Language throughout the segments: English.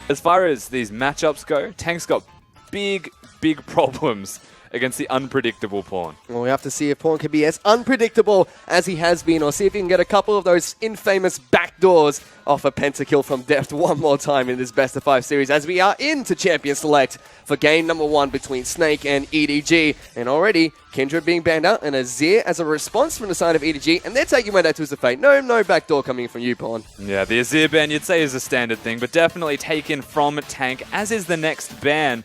As far as these matchups go, Tank's got big problems against the unpredictable Pawn. Well, we have to see if Pawn can be as unpredictable as he has been, or see if he can get a couple of those infamous backdoors off a pentakill from Deft one more time in this best of 5 series, as we are into Champion Select for game number 1 between Snake and EDG. And already, Kindred being banned out and Azir as a response from the side of EDG, and they're taking away that Twisted Fate. No backdoor coming from you, Pawn. Yeah, the Azir ban you'd say is a standard thing, but definitely taken from Tank, as is the next ban.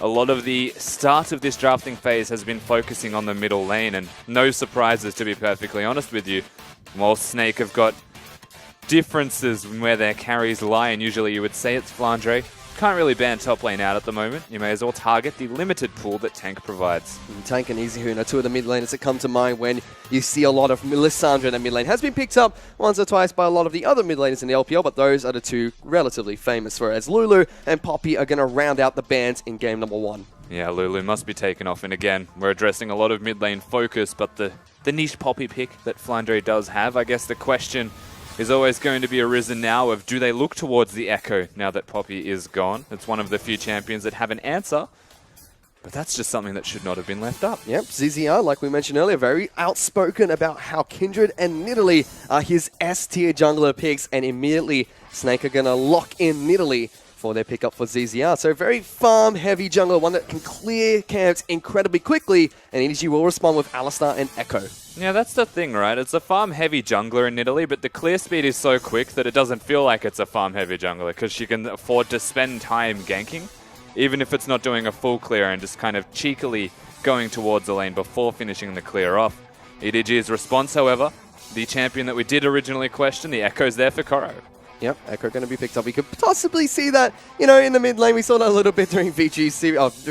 A lot of the start of this drafting phase has been focusing on the middle lane, and no surprises, to be perfectly honest with you. While Snake have got differences in where their carries lie, and usually you would say it's Flandre. Can't really ban top lane out at the moment. You may as well target the limited pool that Tank provides. Tank and EasyHoon are two of the mid laners that come to mind when you see a lot of Lissandra in the mid lane. Has been picked up once or twice by a lot of the other mid laners in the LPL, but those are the two relatively famous for it, as Lulu and Poppy are going to round out the bans in game number 1. Yeah, Lulu must be taken off, and again, we're addressing a lot of mid lane focus, but the niche Poppy pick that Flandre does have, I guess the question is always going to be arisen now of, do they look towards the Echo now that Poppy is gone? It's one of the few champions that have an answer, but that's just something that should not have been left up. Yep, ZZR, like we mentioned earlier, very outspoken about how Kindred and Nidalee are his S-tier jungler picks, and immediately Snake are going to lock in Nidalee for their pickup for ZZR. So very farm-heavy jungler, one that can clear camps incredibly quickly, and EDG will respond with Alistar and Echo. Yeah, that's the thing, right? It's a farm-heavy jungler in Italy, but the clear speed is so quick that it doesn't feel like it's a farm-heavy jungler, because she can afford to spend time ganking, even if it's not doing a full clear and just kind of cheekily going towards the lane before finishing the clear off. EDG's response, however, the champion that we did originally question, the Echo's there for Koro. Yep, Echo going to be picked up. We could possibly see that, you know, in the mid lane. We saw that a little bit during VG series,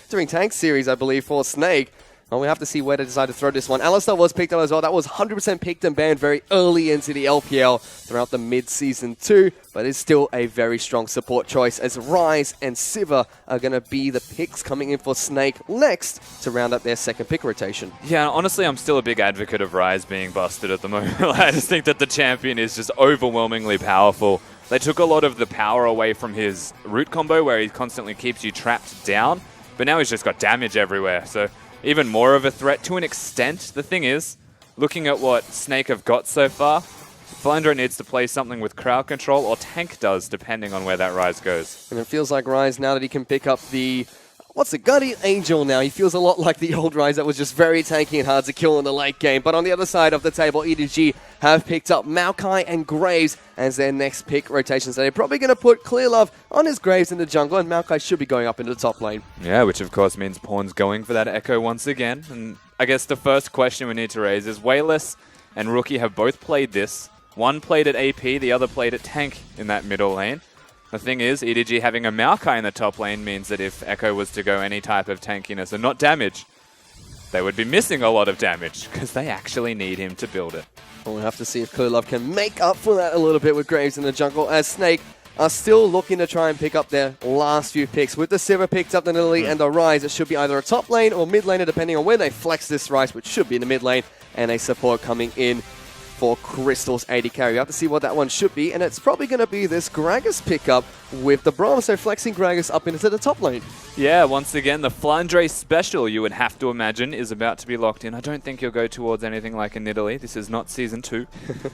during Tank series, I believe, for Snake. Well, we have to see where they decide to throw this one. Alistar was picked up as well. That was 100% picked and banned very early into the LPL throughout the mid-season too, but it's still a very strong support choice, as Ryze and Sivir are going to be the picks coming in for Snake next to round up their second pick rotation. Yeah, honestly, I'm still a big advocate of Ryze being busted at the moment. I just think that the champion is just overwhelmingly powerful. They took a lot of the power away from his root combo, where he constantly keeps you trapped down, but now he's just got damage everywhere, so even more of a threat to an extent. The thing is, looking at what Snake have got so far, Flandre needs to play something with crowd control, or Tank does, depending on where that Ryze goes. And it feels like Ryze, now that he can pick up the Guardian Angel now, he feels a lot like the old Ryze that was just very tanky and hard to kill in the late game. But on the other side of the table, EDG have picked up Maokai and Graves as their next pick rotations. So they're probably going to put Clear Love on his Graves in the jungle, and Maokai should be going up into the top lane. Yeah, which of course means Pawn's going for that Echo once again. And I guess the first question we need to raise is, Wayless and Rookie have both played this. One played at AP, the other played at Tank in that middle lane. The thing is, EDG having a Maokai in the top lane means that if Echo was to go any type of tankiness and not damage, they would be missing a lot of damage, because they actually need him to build it. Well, we'll have to see if Clear Love can make up for that a little bit with Graves in the jungle, as Snake are still looking to try and pick up their last few picks. With the Sivir picked up the Nidalee and the Ryze, it should be either a top lane or mid laner, depending on where they flex this Ryze, which should be in the mid lane, and a support coming in for Crystal's AD carry. We have to see what that one should be, and it's probably going to be this Gragas pickup with the Braum, so flexing Gragas up into the top lane. Yeah, once again, the Flandre special, you would have to imagine, is about to be locked in. I don't think you'll go towards anything like a Nidalee. This is not Season 2.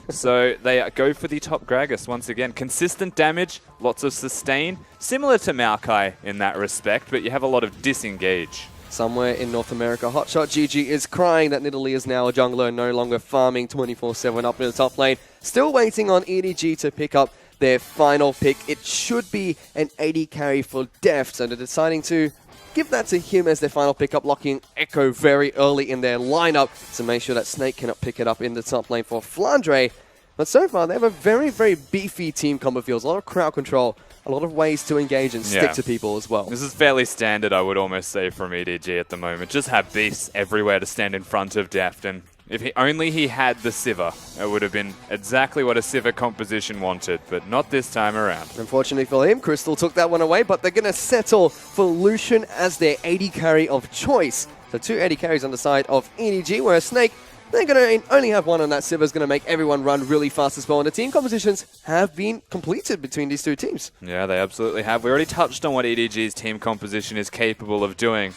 So they go for the top Gragas once again. Consistent damage, lots of sustain, similar to Maokai in that respect, but you have a lot of disengage. Somewhere in North America, Hotshot GG is crying that Nidalee is now a jungler and no longer farming 24/7 up in the top lane. Still waiting on EDG to pick up their final pick. It should be an 80 carry for Deft, so they're deciding to give that to him as their final pickup, locking Echo very early in their lineup to make sure that Snake cannot pick it up in the top lane for Flandre. But so far, they have a very, very beefy team combo feels, a lot of crowd control, a lot of ways to engage and stick to people as well. This is fairly standard, I would almost say, from EDG at the moment. Just have beasts everywhere to stand in front of Deft, and if he had the Sivir, it would have been exactly what a Sivir composition wanted, but not this time around. Unfortunately for him, Crystal took that one away, but they're going to settle for Lucian as their AD carry of choice. So 2 AD carries on the side of EDG, whereas Snake they're going to only have one on that. Siva's going to make everyone run really fast as well. And the team compositions have been completed between these two teams. Yeah, they absolutely have. We already touched on what EDG's team composition is capable of doing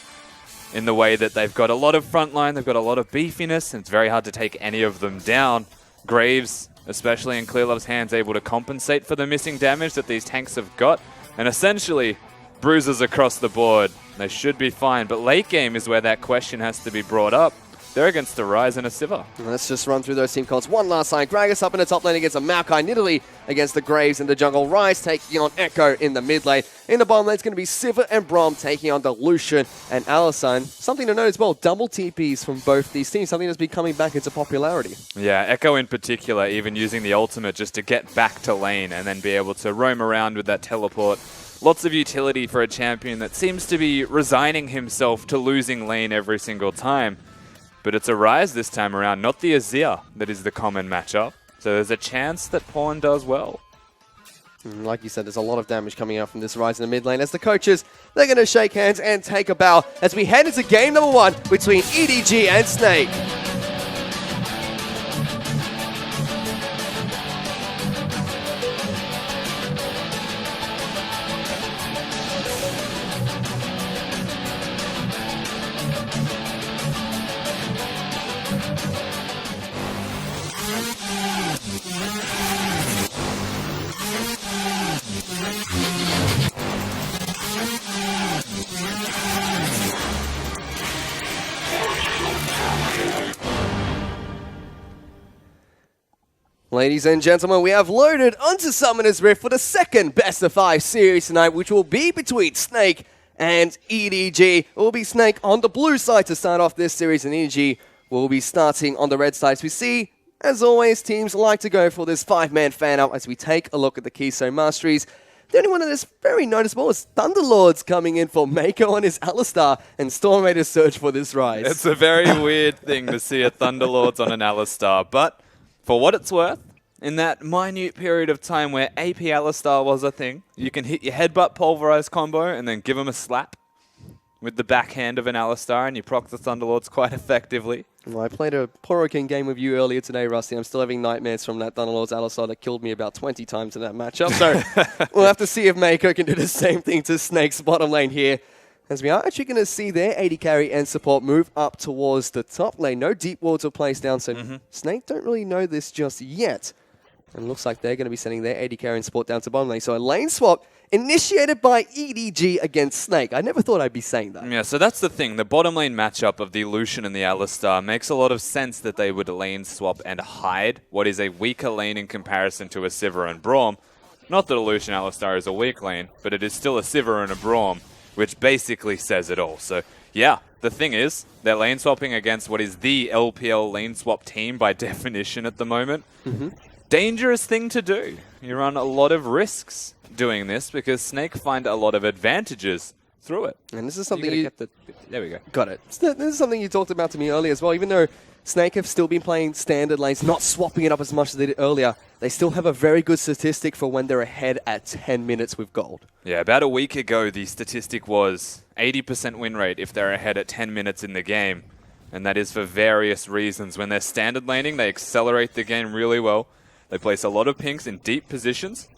in the way that they've got a lot of frontline, they've got a lot of beefiness, and it's very hard to take any of them down. Graves, especially in Clearlove's hands, able to compensate for the missing damage that these tanks have got. And essentially, bruises across the board. They should be fine, but late game is where that question has to be brought up. They're against the Rise and a Sivir. Let's just run through those team calls one last time. Gragas up in the top lane against a Maokai. Nidalee against the Graves in the jungle. Rise taking on Echo in the mid lane. In the bottom lane, it's going to be Sivir and Braum taking on Lucian and Alisson. Something to note as well, double TPs from both these teams. Something that's been coming back into popularity. Yeah, Echo in particular, even using the ultimate just to get back to lane and then be able to roam around with that teleport. Lots of utility for a champion that seems to be resigning himself to losing lane every single time. But it's a Rise this time around, not the Azir that is the common matchup. So there's a chance that Pawn does well. Like you said, there's a lot of damage coming out from this Rise in the mid lane. As the coaches, they're going to shake hands and take a bow as we head into game number 1 between EDG and Snake. Ladies and gentlemen, we have loaded onto Summoner's Rift for the second best of 5 series tonight, which will be between Snake and EDG. It will be Snake on the blue side to start off this series, and EDG will be starting on the red side. As we see, as always, teams like to go for this 5-man fan-up as we take a look at the Keystone Masteries. The only one that is very noticeable is Thunderlords coming in for Mako on his Alistar and Storm Raiders search for this Rise. It's a very weird thing to see a Thunderlords on an Alistar, but for what it's worth, in that minute period of time where AP Alistar was a thing, you can hit your headbutt pulverize combo and then give him a slap with the backhand of an Alistar and you proc the Thunderlords quite effectively. Well, I played a Porokin game with you earlier today, Rusty. I'm still having nightmares from that Thunderlords Alistar that killed me about 20 times in that matchup. So we'll have to see if Mako can do the same thing to Snake's bottom lane here. As we are actually going to see their AD carry and support move up towards the top lane. No deep wards are placed down, so Snake don't really know this just yet. And looks like they're going to be sending their AD carry and support down to bottom lane. So a lane swap initiated by EDG against Snake. I never thought I'd be saying that. Yeah, so that's the thing. The bottom lane matchup of the Lucian and the Alistar makes a lot of sense that they would lane swap and hide what is a weaker lane in comparison to a Sivir and Braum. Not that a Lucian Alistar is a weak lane, but it is still a Sivir and a Braum, which basically says it all. So yeah, the thing is, they're lane swapping against what is the LPL lane swap team by definition at the moment. Dangerous thing to do. You run a lot of risks doing this because Snake find a lot of advantages through it. And this is something there we go. Got it. This is something you talked about to me earlier as well. Even though Snake have still been playing standard lanes, not swapping it up as much as they did earlier, they still have a very good statistic for when they're ahead at 10 minutes with gold. Yeah, about a week ago, the statistic was 80% win rate if they're ahead at 10 minutes in the game. And that is for various reasons. When they're standard laning, they accelerate the game really well. They place a lot of pinks in deep positions,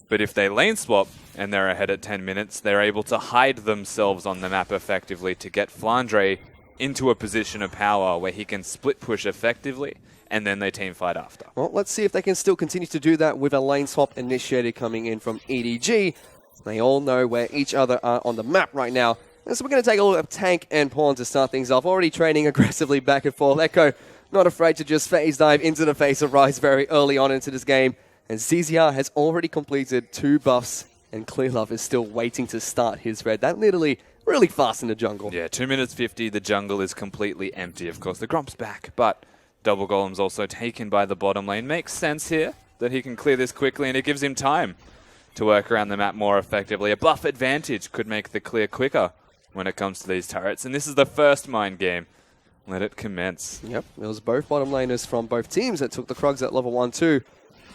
but if they lane swap and they're ahead at 10 minutes, they're able to hide themselves on the map effectively to get Flandre into a position of power where he can split push effectively, and then they team fight after. Well, let's see if they can still continue to do that with a lane swap initiated coming in from EDG. They all know where each other are on the map right now. And so we're going to take a look at Tank and Pawn to start things off. Already trading aggressively back and forth. Echo not afraid to just phase dive into the face of Rise very early on into this game. And ZZR has already completed 2 buffs, and Clearlove is still waiting to start his red. That literally really fast in the jungle. Yeah, 2 minutes 50, the jungle is completely empty. Of course, the Gromp's back, but Double Golem's also taken by the bottom lane. Makes sense here that he can clear this quickly, and it gives him time to work around the map more effectively. A buff advantage could make the clear quicker when it comes to these turrets, and this is the first mind game. Let it commence. Yep, it was both bottom laners from both teams that took the Krugs at level 1-2.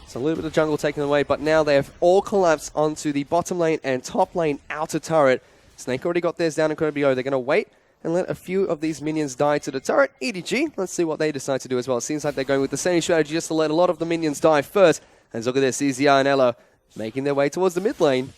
So a little bit of jungle taken away, but now they have all collapsed onto the bottom lane and top lane outer turret. Snake already got theirs down in Kirby O. They're going to wait and let a few of these minions die to the turret. EDG, let's see what they decide to do as well. It seems like they're going with the same strategy, just to let a lot of the minions die first. And look at this, EZR and Ella making their way towards the mid lane.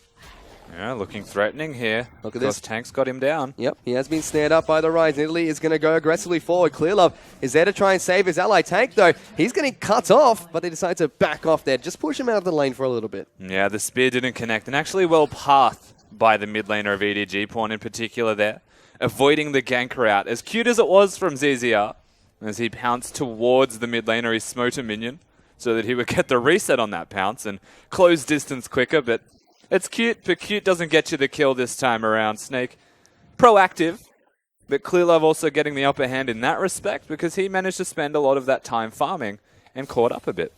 Yeah, looking threatening here. Look at this. Tank's got him down. Yep, he has been snared up by the Rise. Italy is going to go aggressively forward. Clearlove is there to try and save his ally Tank, though. He's getting cut off, but they decide to back off there. Just push him out of the lane for a little bit. Yeah, the spear didn't connect, and actually well pathed by the mid laner of EDG, Pawn in particular there, avoiding the gank route. As cute as it was from ZZR, as he pounced towards the mid laner, he smote a minion so that he would get the reset on that pounce and close distance quicker, but it's cute, but cute doesn't get you the kill this time around. Snake, proactive, but Clearlove also getting the upper hand in that respect because he managed to spend a lot of that time farming and caught up a bit.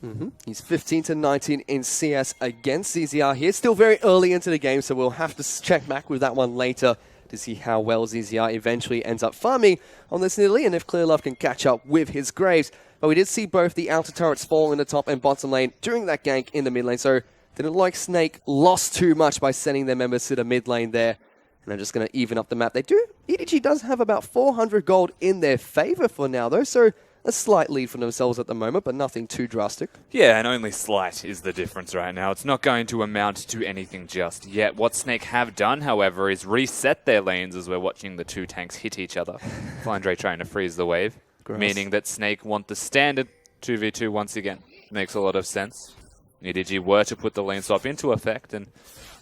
He's 15-19 in CS against ZZR here. Still very early into the game, so we'll have to check back with that one later to see how well ZZR eventually ends up farming on this Italy and if Clearlove can catch up with his Graves. But we did see both the outer turrets fall in the top and bottom lane during that gank in the mid lane, so didn't look like Snake lost too much by sending their members to the mid lane there. And they're just going to even up the map. EDG does have about 400 gold in their favor for now, though, so a slight lead for themselves at the moment, but nothing too drastic. Yeah, and only slight is the difference right now. It's not going to amount to anything just yet. What Snake have done, however, is reset their lanes as we're watching the two tanks hit each other. Flandre trying to freeze the wave, meaning that Snake want the standard 2v2 once again. Makes a lot of sense. EDG were to put the lane swap into effect, and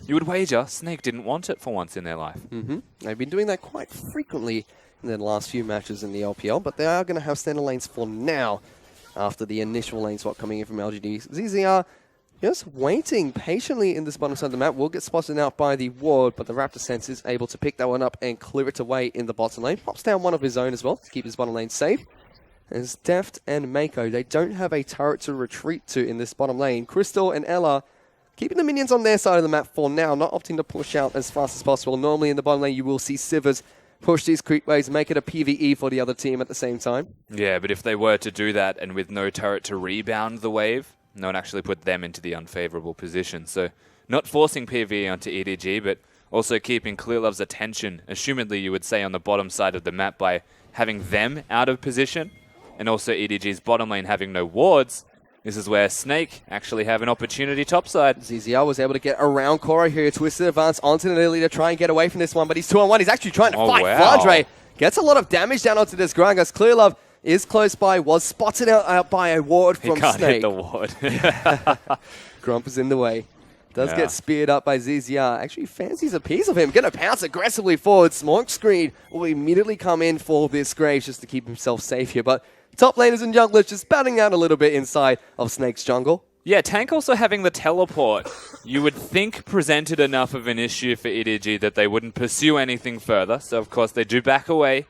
you would wager Snake didn't want it for once in their life. They've been doing that quite frequently in the last few matches in the LPL, but they are going to have standard lanes for now after the initial lane swap coming in from LGD. ZZR just waiting patiently in this bottom side of the map. Will get spotted out by the ward, but the Raptor Sense is able to pick that one up and clear it away in the bottom lane. Pops down one of his own as well to keep his bottom lane safe. As Deft and Mako, they don't have a turret to retreat to in this bottom lane. Crystal and Ella keeping the minions on their side of the map for now, not opting to push out as fast as possible. Normally in the bottom lane you will see Sivers push these creep waves, make it a PvE for the other team at the same time. Yeah, but if they were to do that and with no turret to rebound the wave, no one actually put them into the unfavorable position. So not forcing PvE onto EDG, but also keeping Clearlove's attention, assumedly you would say on the bottom side of the map by having them out of position. And also EDG's bottom lane having no wards. This is where Snake actually have an opportunity topside. ZZR was able to get around Cora here. Twisted advance onto Nidali to try and get away from this one, but he's 2-on-1. He's actually trying to fight Flandre. Gets a lot of damage down onto this Gragas. Clearlove is close by, was spotted out by a ward from Snake. He can't hit the ward. Grump is in the way. Does get speared up by ZZR. Actually fancies a piece of him. Going to pounce aggressively forward. Smoke screen will immediately come in for this Graves just to keep himself safe here. But top laners and junglers just batting out a little bit inside of Snake's jungle. Yeah, Tank also having the teleport, you would think presented enough of an issue for EDG that they wouldn't pursue anything further. So, of course, they do back away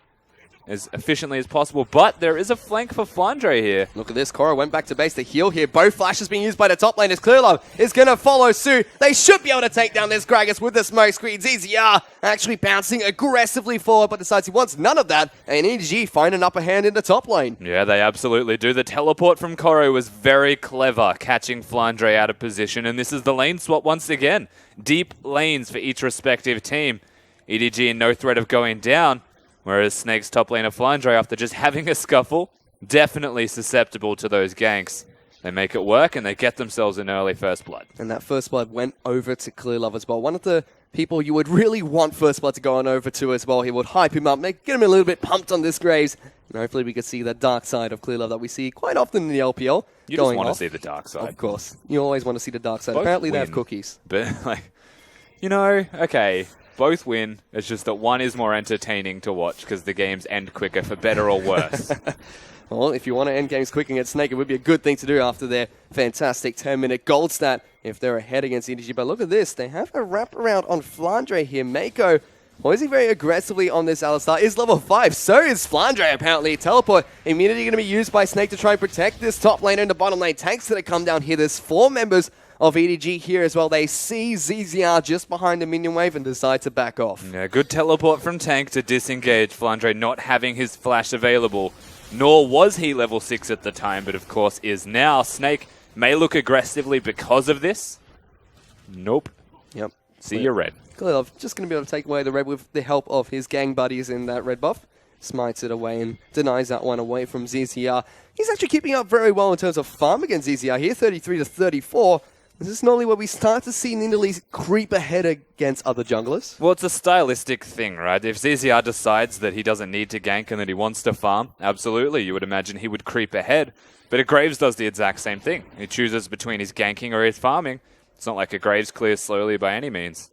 as efficiently as possible. But there is a flank for Flandre here. Look at this. Cora went back to base to heal here. Both flashes being used by the top laners. Clearlove is going to follow suit. They should be able to take down this Gragas with the smoke screen. ZZR actually bouncing aggressively forward, but decides he wants none of that. And EDG find an upper hand in the top lane. Yeah, they absolutely do. The teleport from Coro was very clever, catching Flandre out of position. And this is the lane swap once again. Deep lanes for each respective team. EDG in no threat of going down. Whereas Snake's top laner Flandre, after just having a scuffle, definitely susceptible to those ganks. They make it work, and they get themselves an early first blood. And that first blood went over to Clearlove as well. One of the people you would really want first blood to go on over to as well. He would hype him up, get him a little bit pumped on this Graves. And hopefully we could see the dark side of Clearlove that we see quite often in the LPL. You just want to see the dark side. Of course. You always want to see the dark side. Apparently they have cookies. But, okay. Both win. It's just that one is more entertaining to watch because the games end quicker, for better or worse. Well, if you want to end games quick against Snake, it would be a good thing to do after their fantastic 10-minute gold stat if they're ahead against EDG. But look at this. They have a wraparound on Flandre here. Mako poising very aggressively on this Alistar is level 5. So is Flandre, apparently. Teleport immediately going to be used by Snake to try and protect this top lane and the bottom lane. Tanks that come down here. There's 4 members of EDG here as well. They see ZZR just behind the minion wave and decide to back off. Yeah, good teleport from Tank to disengage. Flandre not having his flash available, nor was he level 6 at the time, but of course is now. Snake may look aggressively because of this. Nope. Yep. See you, red. Klilov just going to be able to take away the red with the help of his gang buddies in that red buff. Smites it away and denies that one away from ZZR. He's actually keeping up very well in terms of farm against ZZR here, 33 to 34. This is normally where we start to see Nidalee creep ahead against other junglers. Well, it's a stylistic thing, right? If ZZR decides that he doesn't need to gank and that he wants to farm, absolutely, you would imagine he would creep ahead. But a Graves does the exact same thing. He chooses between his ganking or his farming. It's not like a Graves clears slowly by any means.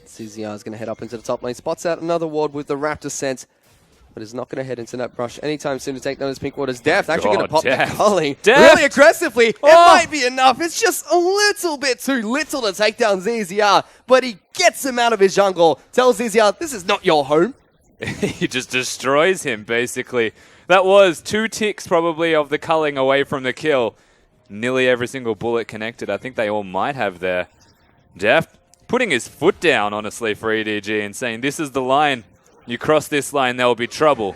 ZZR is going to head up into the top lane, spots out another ward with the Raptor scent, but is not going to head into that brush anytime soon to take down his pink waters. Deft actually going to pop the culling really aggressively. It might be enough. It's just a little bit too little to take down ZZR, but he gets him out of his jungle, tells ZZR, this is not your home. He just destroys him, basically. That was 2 ticks probably of the culling away from the kill. Nearly every single bullet connected. I think they all might have there. Deft putting his foot down, honestly, for EDG and saying, this is the line. You cross this line, there will be trouble.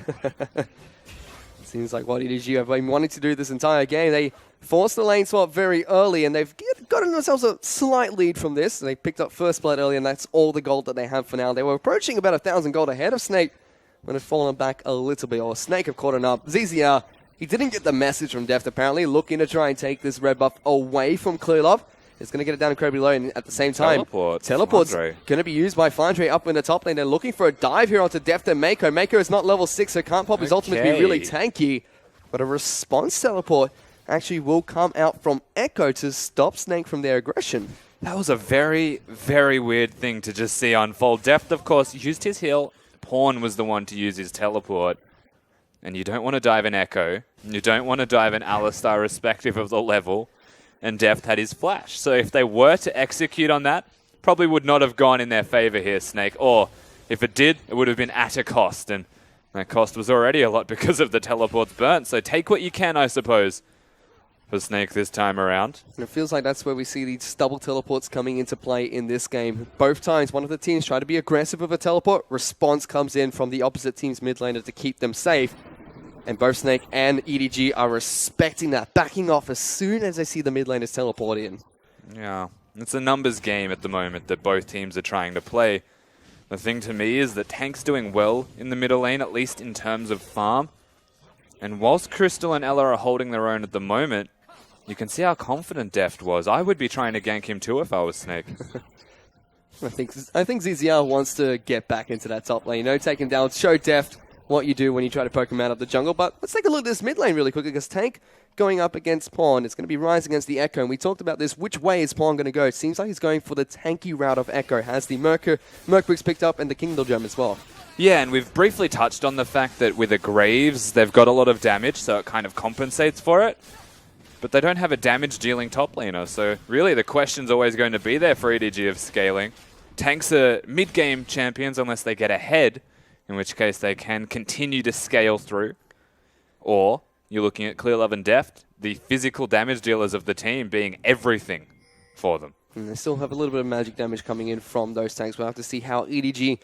Seems like what EDG have been wanting to do this entire game. They forced the lane swap very early, and they've gotten themselves a slight lead from this. They picked up first blood early, and that's all the gold that they have for now. They were approaching about 1,000 gold ahead of Snake, when it's fallen back a little bit, or Snake have caught him up. ZZR, he didn't get the message from Deft, apparently, looking to try and take this red buff away from Clearlove. It's going to get it down incredibly low, and at the same time, Teleport's going to be used by Fandre up in the top lane. They're looking for a dive here onto Deft and Mako. Mako is not level 6, so can't pop his ultimate to be really tanky. But a response teleport actually will come out from Echo to stop Snake from their aggression. That was a very, very weird thing to just see unfold. Deft, of course, used his heal. Pawn was the one to use his teleport. And you don't want to dive an Echo. You don't want to dive an Alistar, respective of the level. And Deft had his flash. So if they were to execute on that, probably would not have gone in their favor here, Snake. Or if it did, it would have been at a cost. And that cost was already a lot because of the teleports burnt. So take what you can, I suppose, for Snake this time around. And it feels like that's where we see these double teleports coming into play in this game. Both times, one of the teams tried to be aggressive with a teleport. Response comes in from the opposite team's mid laner to keep them safe. And both Snake and EDG are respecting that, backing off as soon as they see the mid laners teleport in. Yeah, it's a numbers game at the moment that both teams are trying to play. The thing to me is that Tank's doing well in the middle lane, at least in terms of farm. And whilst Crystal and Ella are holding their own at the moment, you can see how confident Deft was. I would be trying to gank him too if I was Snake. I think ZZR wants to get back into that top lane. Take him down, show Deft what you do when you try to poke him out of the jungle. But let's take a look at this mid lane really quickly, because Tank going up against Pawn. It's going to be Rise against the Echo, and we talked about this. Which way is Pawn going to go? It seems like he's going for the tanky route of Echo. Has the Mercbricks picked up and the Kingdom Gem as well. Yeah, and we've briefly touched on the fact that with the Graves, they've got a lot of damage, so it kind of compensates for it. But they don't have a damage-dealing top laner, so really the question's always going to be there for EDG of scaling. Tanks are mid-game champions unless they get ahead, in which case they can continue to scale through. Or you're looking at Clearlove and Deft, the physical damage dealers of the team, being everything for them. And they still have a little bit of magic damage coming in from those tanks. We'll have to see how EDG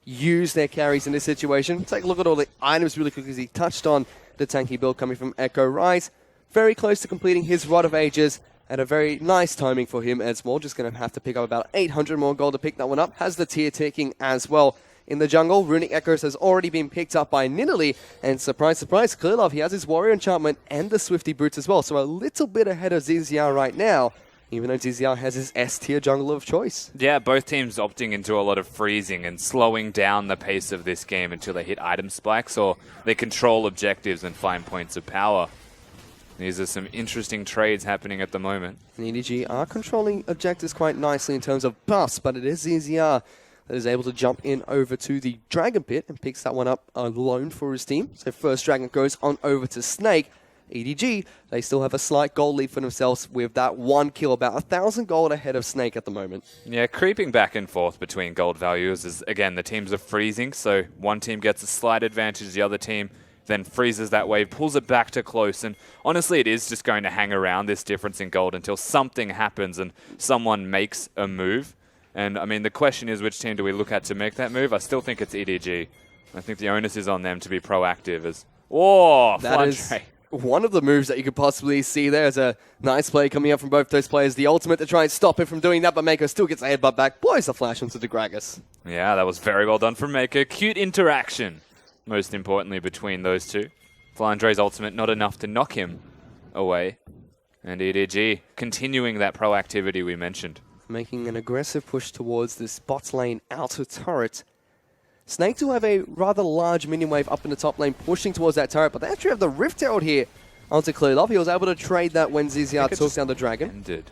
use their carries in this situation. Take a look at all the items really quickly, as he touched on the tanky build coming from Echo. Rise, very close to completing his Rod of Ages, and a very nice timing for him as well. Just going to have to pick up about 800 more gold to pick that one up. Has the tier ticking as well. In the jungle, Runic Echoes has already been picked up by Nidalee, and surprise, surprise, Clearlove, he has his Warrior Enchantment and the Swifty Boots as well, so a little bit ahead of ZZR right now, even though ZZR has his S-tier jungler of choice. Yeah, both teams opting into a lot of freezing and slowing down the pace of this game until they hit item spikes, or they control objectives and find points of power. These are some interesting trades happening at the moment. And EDG are controlling objectives quite nicely in terms of buffs, but it is ZZR that is able to jump in over to the Dragon Pit and picks that one up alone for his team. So first Dragon goes on over to Snake. EDG, they still have a slight gold lead for themselves with that one kill, about 1,000 gold ahead of Snake at the moment. Yeah, creeping back and forth between gold values is, again, the teams are freezing, so one team gets a slight advantage, the other team then freezes that wave, pulls it back to close, and honestly it is just going to hang around, this difference in gold, until something happens and someone makes a move. And, I mean, the question is, which team do we look at to make that move? I still think it's EDG. I think the onus is on them to be proactive. Oh, that is one of the moves that you could possibly see there is a nice play coming up from both those players. The ultimate to try and stop him from doing that, but Mako still gets a headbutt back, blows the flash onto the Gragas. Yeah, that was very well done from Mako. Cute interaction, most importantly, between those two. Flandre's ultimate not enough to knock him away. And EDG continuing that proactivity we mentioned. Making an aggressive push towards this bot lane outer turret. Snake do have a rather large minion wave up in the top lane, pushing towards that turret, but they actually have the Rift Herald here onto Clearlove. He was able to trade that when Ziziar took down the dragon. Ended.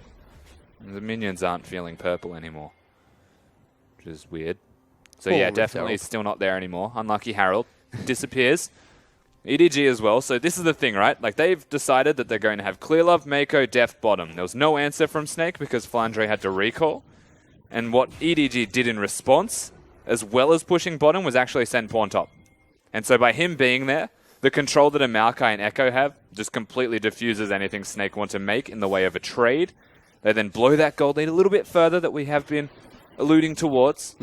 The minions aren't feeling purple anymore, which is weird. So yeah, definitely still not there anymore. Unlucky Harold disappears. EDG as well. So this is the thing, right? Like, they've decided that they're going to have Clearlove, Mako, Deft, bottom. There was no answer from Snake because Flandre had to recall. And what EDG did in response, as well as pushing bottom, was actually send pawn top. And so by him being there, the control that a Maokai and Echo have just completely diffuses anything Snake want to make in the way of a trade. They then blow that gold lead a little bit further that we have been alluding towards.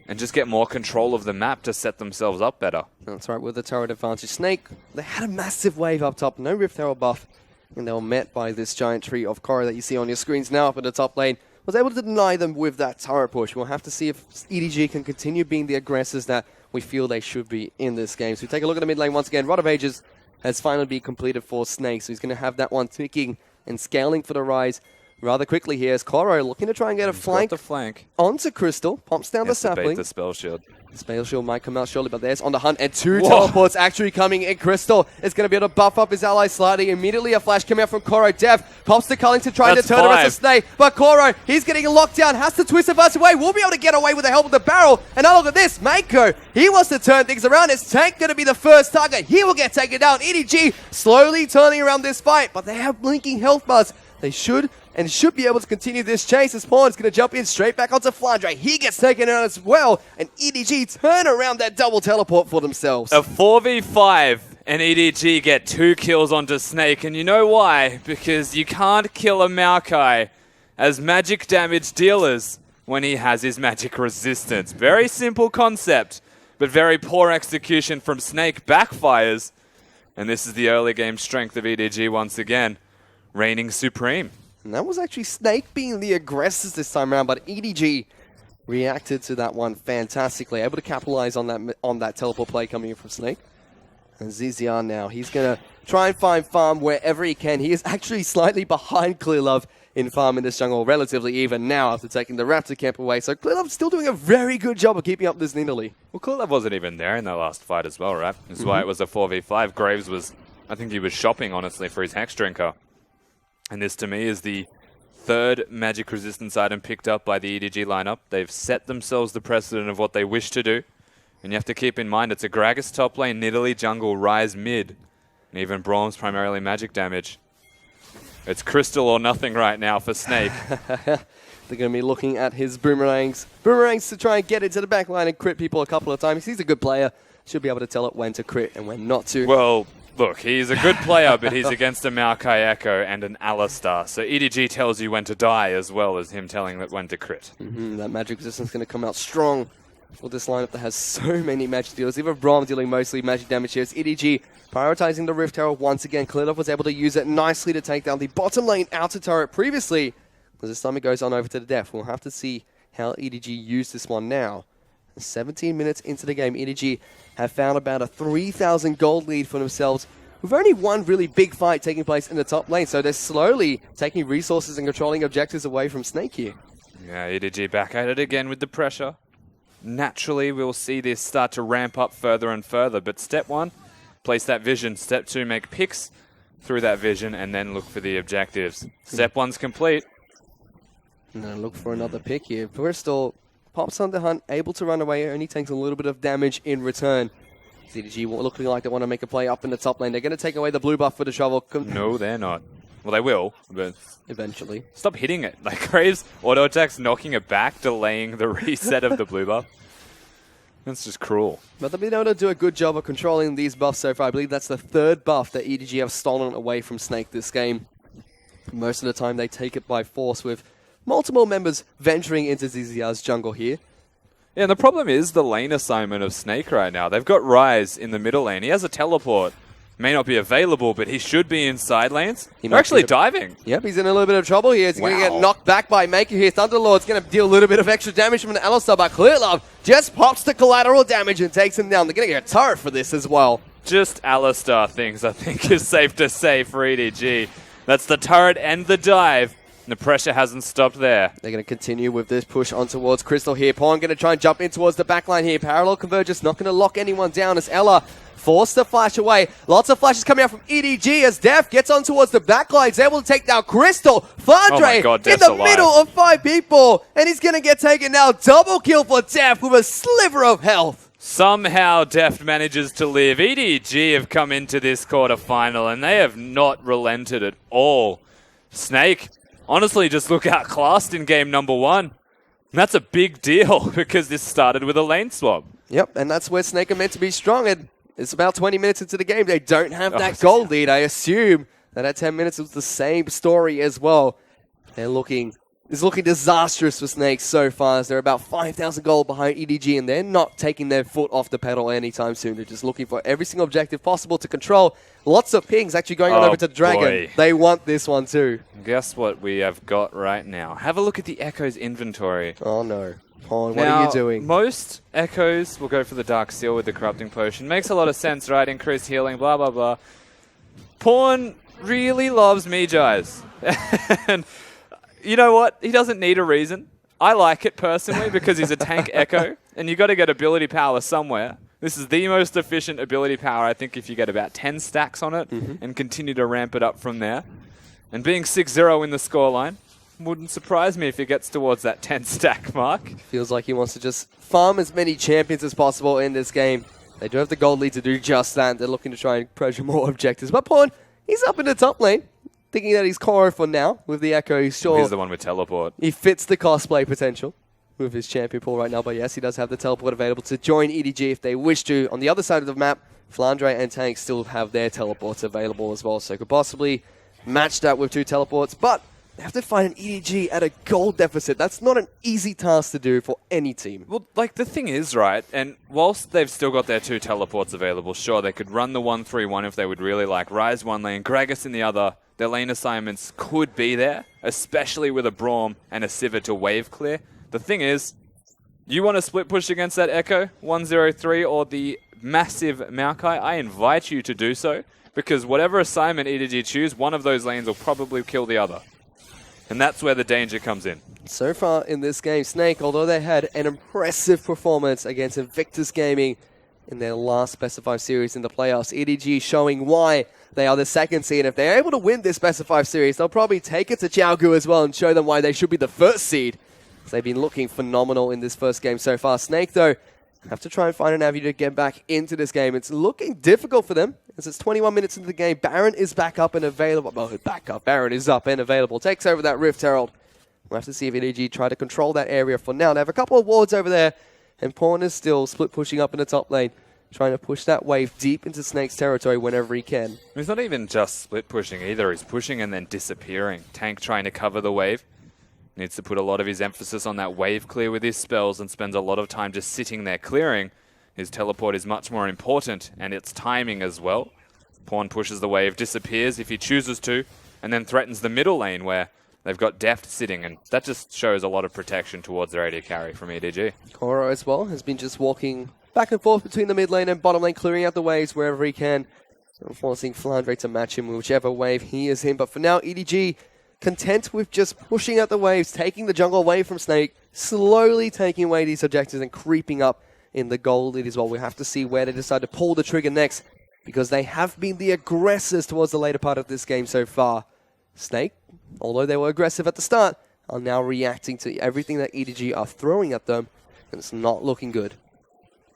And just get more control of the map to set themselves up better. That's right, with the turret advantage. Snake, they had a massive wave up top, no Rift Herald buff, and they were met by this giant tree of Korra that you see on your screens now up in the top lane. Was able to deny them with that turret push. We'll have to see if EDG can continue being the aggressors that we feel they should be in this game. So we take a look at the mid lane once again. Rod of Ages has finally been completed for Snake, so he's going to have that one ticking and scaling for the Rise rather quickly here as Korra looking to try and get a flank onto Crystal. Pops down the sapling. The spell shield. The spell shield might come out shortly, but there's on the hunt. And two teleports actually coming in. Crystal is going to be able to buff up his ally slightly. Immediately a flash coming out from Koro. Dev pops to Cullington trying to turn the rest of Snake. But Koro, he's getting locked down. Has to twist the burst away. We'll be able to get away with the help of the barrel. And now look at this. Mako, he wants to turn things around. His tank going to be the first target. He will get taken down. EDG slowly turning around this fight. But they have blinking health bars. They should be able to continue this chase as Pawn is going to jump in straight back onto Flandre. He gets taken out as well, and EDG turn around that double teleport for themselves. A 4v5, and EDG get 2 kills onto Snake, and you know why? Because you can't kill a Maokai as magic damage dealers when he has his magic resistance. Very simple concept, but very poor execution from Snake backfires. And this is the early game strength of EDG once again, reigning supreme. And that was actually Snake being the aggressors this time around, but EDG reacted to that one fantastically, able to capitalize on that teleport play coming in from Snake. And Zizian now, he's going to try and find farm wherever he can. He is actually slightly behind Clearlove in farm in this jungle, relatively even now after taking the Raptor camp away. So Clearlove's still doing a very good job of keeping up this Nidalee. Well, Clearlove wasn't even there in the last fight as well, right? That's why it was a 4v5. Graves was, I think he was shopping, honestly, for his Hex Drinker. And this, to me, is the third magic resistance item picked up by the EDG lineup. They've set themselves the precedent of what they wish to do. And you have to keep in mind, it's a Gragas top lane, Nidalee jungle, Rise mid. And even Braum's primarily magic damage. It's crystal or nothing right now for Snake. They're going to be looking at his boomerangs. Boomerangs to try and get into the back line and crit people a couple of times. He's a good player. Should be able to tell it when to crit and when not to. Well, look, he's a good player, but he's against a Maokai Echo and an Alistar. So EDG tells you when to die as well as him telling it when to crit. That magic resistance is going to come out strong for this lineup that has so many magic dealers. Even Braum dealing mostly magic damage here. It's EDG prioritizing the Rift Herald once again. Clearlove was able to use it nicely to take down the bottom lane outer turret previously. As this time it goes on over to the death. We'll have to see how EDG used this one now. 17 minutes into the game, EDG have found about a 3,000 gold lead for themselves with only one really big fight taking place in the top lane. So they're slowly taking resources and controlling objectives away from Snake here. Yeah, EDG back at it again with the pressure. Naturally, we'll see this start to ramp up further and further. But step 1, place that vision. Step 2, make picks through that vision and then look for the objectives. Step 1's complete. And then look for another pick here. Bristol pops on the hunt, able to run away, only takes a little bit of damage in return. EDG looking like they want to make a play up in the top lane. They're going to take away the blue buff for the shovel. No, they're not. Well, they will, but eventually. Stop hitting it. Like, Graves auto attacks, knocking it back, delaying the reset of the blue buff. That's just cruel. But they've been able to do a good job of controlling these buffs so far. I believe that's the third buff that EDG have stolen away from Snake this game. Most of the time they take it by force with multiple members venturing into Ziziar's jungle here. Yeah, and the problem is the lane assignment of Snake right now. They've got Rise in the middle lane. He has a teleport. may not be available, but he should be in side lanes. He They're actually diving. Yep, he's in a little bit of trouble here. He's going to Wow. get knocked back by Maker here. Thunderlord's going to deal a little bit of extra damage from an Alistar, but Clearlove just pops the collateral damage and takes him down. They're going to get a turret for this as well. Just Alistar things, I think, is safe to say for EDG. That's the turret and the dive. And the pressure hasn't stopped there. They're going to continue with this push on towards Crystal here. Pawn going to try and jump in towards the backline here. Parallel Convergence not going to lock anyone down as Ella forced to flash away. Lots of flashes coming out from EDG as Def gets on towards the backline. He's able to take down Crystal. Flandre Oh my God, in Def's the alive. middle of 5 people. And he's going to get taken now. Double kill for Def with a sliver of health. Somehow Deft manages to live. EDG have come into this quarterfinal and they have not relented at all. Snake, honestly, just look outclassed in game number 1. And that's a big deal because this started with a lane swap. Yep, and that's where Snake are meant to be strong. And it's about 20 minutes into the game. They don't have that gold lead. I assume that at 10 minutes it was the same story as well. It's looking disastrous for Snake so far as they're about 5,000 gold behind EDG and they're not taking their foot off the pedal anytime soon. They're just looking for every single objective possible to control. Lots of pings actually going on over to Dragon. Boy. They want this one too. Guess what we have got right now? Have a look at the Echo's inventory. Oh no. Pawn, what Now, are you doing? Most Echoes will go for the Dark Seal with the Corrupting Potion. Makes a lot of sense, right? Increased healing, blah, blah, blah. Pawn really loves Mejai's. And you know what? He doesn't need a reason. I like it personally because he's a tank Echo, and you got to get ability power somewhere. This is the most efficient ability power, I think, if you get about 10 stacks on it and continue to ramp it up from there. And being 6-0 in the scoreline wouldn't surprise me if he gets towards that 10 stack mark. Feels like he wants to just farm as many champions as possible in this game. They do have the gold lead to do just that. They're looking to try and pressure more objectives. But Pawn, he's up in the top lane, thinking that he's Koro for now with the Echo. He's sure He's the one with teleport. he fits the cosplay potential with his champion pool right now. But yes, he does have the teleport available to join EDG if they wish to. On the other side of the map, Flandre and Tank still have their teleports available as well. So could possibly match that with 2 teleports. But they have to find an EDG at a gold deficit. That's not an easy task to do for any team. Well, like, the thing is, right, and whilst they've still got their 2 teleports available, sure, they could run the 1-3-1 if they would really like. Ryze one lane, Gragas in the other. Their lane assignments could be there, especially with a Braum and a Sivir to wave clear. The thing is, you want to split push against that Echo, 103, or the massive Maokai, I invite you to do so, because whatever assignment EDG choose, one of those lanes will probably kill the other. And that's where the danger comes in. So far in this game, Snake, although they had an impressive performance against Invictus Gaming in their last Best of 5 series in the playoffs, EDG showing why they are the 2nd seed. If they're able to win this Best of 5 series, they'll probably take it to Chiaogu as well and show them why they should be the 1st seed. So they've been looking phenomenal in this first game so far. Snake, though, have to try and find an avenue to get back into this game. It's looking difficult for them as it's 21 minutes into the game. Baron is back up and available. Well, back up. Baron is up and available. Takes over that Rift Herald. We'll have to see if EDG try to control that area for now. They have a couple of wards over there, and Pawn is still split pushing up in the top lane, trying to push that wave deep into Snake's territory whenever he can. He's not even just split pushing either. He's pushing and then disappearing. Tank trying to cover the wave. Needs to put a lot of his emphasis on that wave clear with his spells and spends a lot of time just sitting there clearing. His teleport is much more important, and its timing as well. Pawn pushes the wave, disappears if he chooses to, and then threatens the middle lane where they've got Deft sitting, and that just shows a lot of protection towards their AD carry from EDG. Koro as well has been just walking back and forth between the mid lane and bottom lane, clearing out the waves wherever he can, and forcing Flandre to match him with whichever wave he is in. But for now, EDG content with just pushing out the waves, taking the jungle away from Snake, slowly taking away these objectives and creeping up in the gold lead as well. We have to see where they decide to pull the trigger next, because they have been the aggressors towards the later part of this game so far. Snake, although they were aggressive at the start, are now reacting to everything that EDG are throwing at them, and it's not looking good.